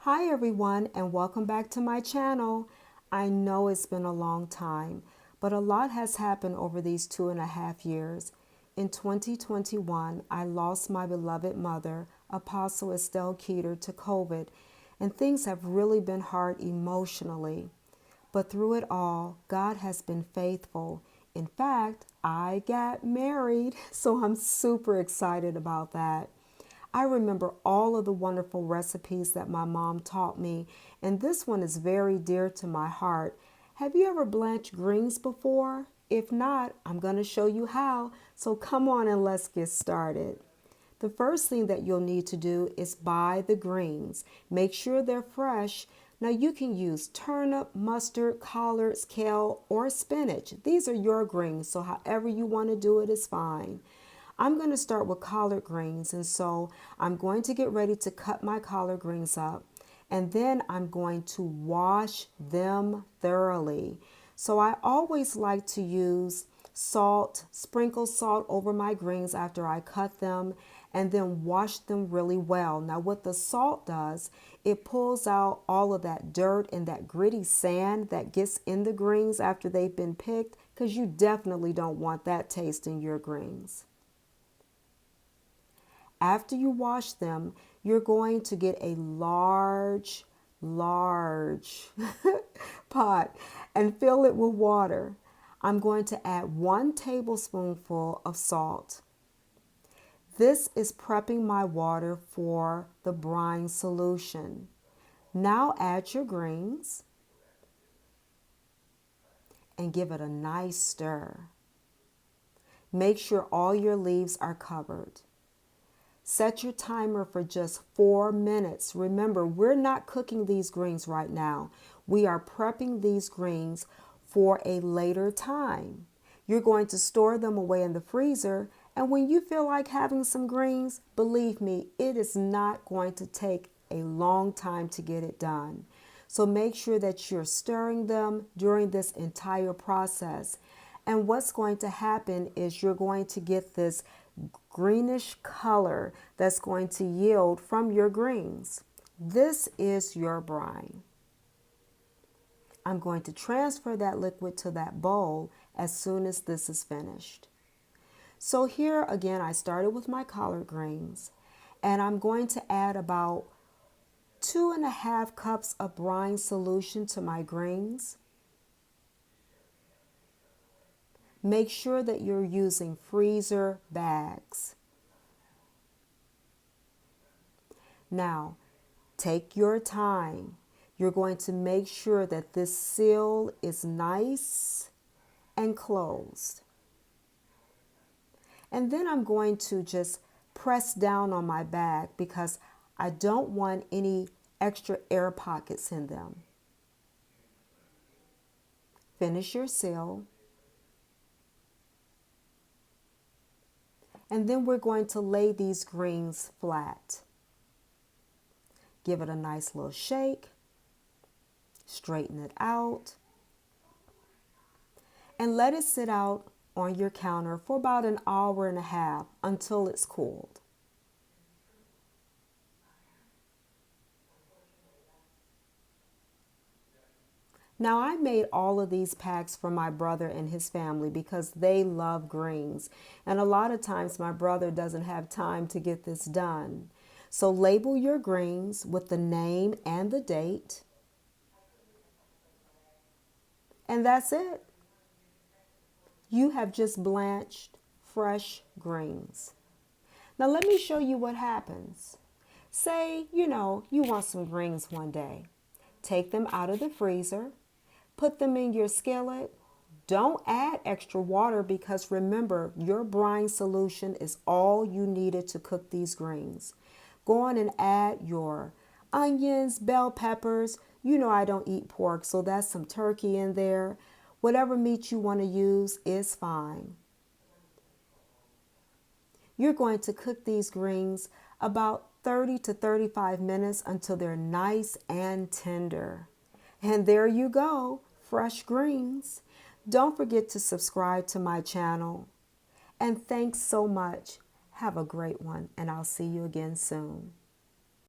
Hi everyone and welcome back to my channel. I know it's been a long time, but a lot has happened over these 2.5 years. In 2021, I lost my beloved mother, Apostle Estelle Keeter, to COVID, and things have really been hard emotionally. But through it all, God has been faithful. In fact, I got married, so I'm super excited about that. I remember all of the wonderful recipes that my mom taught me, and this one is very dear to my heart. Have you ever blanched greens before? If not, I'm going to show you how, so come on and let's get started. The first thing that you'll need to do is buy the greens. Make sure they're fresh. Now you can use turnip, mustard, collards, kale, or spinach. These are your greens, so however you want to do it is fine. I'm going to start with collard greens, and so I'm going to get ready to cut my collard greens up, and then I'm going to wash them thoroughly. So I always like to use salt, sprinkle salt over my greens after I cut them, and then wash them really well. Now what the salt does, it pulls out all of that dirt and that gritty sand that gets in the greens after they've been picked, because you definitely don't want that taste in your greens. After you wash them, you're going to get a large pot and fill it with water. I'm going to add 1 tablespoonful of salt. This is prepping my water for the brine solution. Now add your greens and give it a nice stir. Make sure all your leaves are covered. Set your timer for just 4 minutes. Remember, we're not cooking these greens right now. We are prepping these greens for a later time. You're going to store them away in the freezer, and when you feel like having some greens, believe me, it is not going to take a long time to get it done. So make sure that you're stirring them during this entire process. And what's going to happen is you're going to get this greenish color that's going to yield from your greens. This is your brine. I'm going to transfer that liquid to that bowl as soon as this is finished. So here again, I started with my collard greens, and I'm going to add about 2.5 cups of brine solution to my greens. Make sure that you're using freezer bags. Now, take your time. You're going to make sure that this seal is nice and closed. And then I'm going to just press down on my bag because I don't want any extra air pockets in them. Finish your seal. And then we're going to lay these greens flat. Give it a nice little shake. Straighten it out. And let it sit out on your counter for about 1.5 hours until it's cooled. Now I made all of these packs for my brother and his family because they love greens. And a lot of times my brother doesn't have time to get this done. So label your greens with the name and the date. And that's it. You have just blanched fresh greens. Now let me show you what happens. Say, you want some greens one day. Take them out of the freezer. Put them in your skillet. Don't add extra water because remember, your brine solution is all you needed to cook these greens. Go on and add your onions, bell peppers. You know I don't eat pork, so that's some turkey in there. Whatever meat you want to use is fine. You're going to cook these greens about 30 to 35 minutes until they're nice and tender. And there you go, fresh greens. Don't forget to subscribe to my channel. And thanks so much. Have a great one, and I'll see you again soon.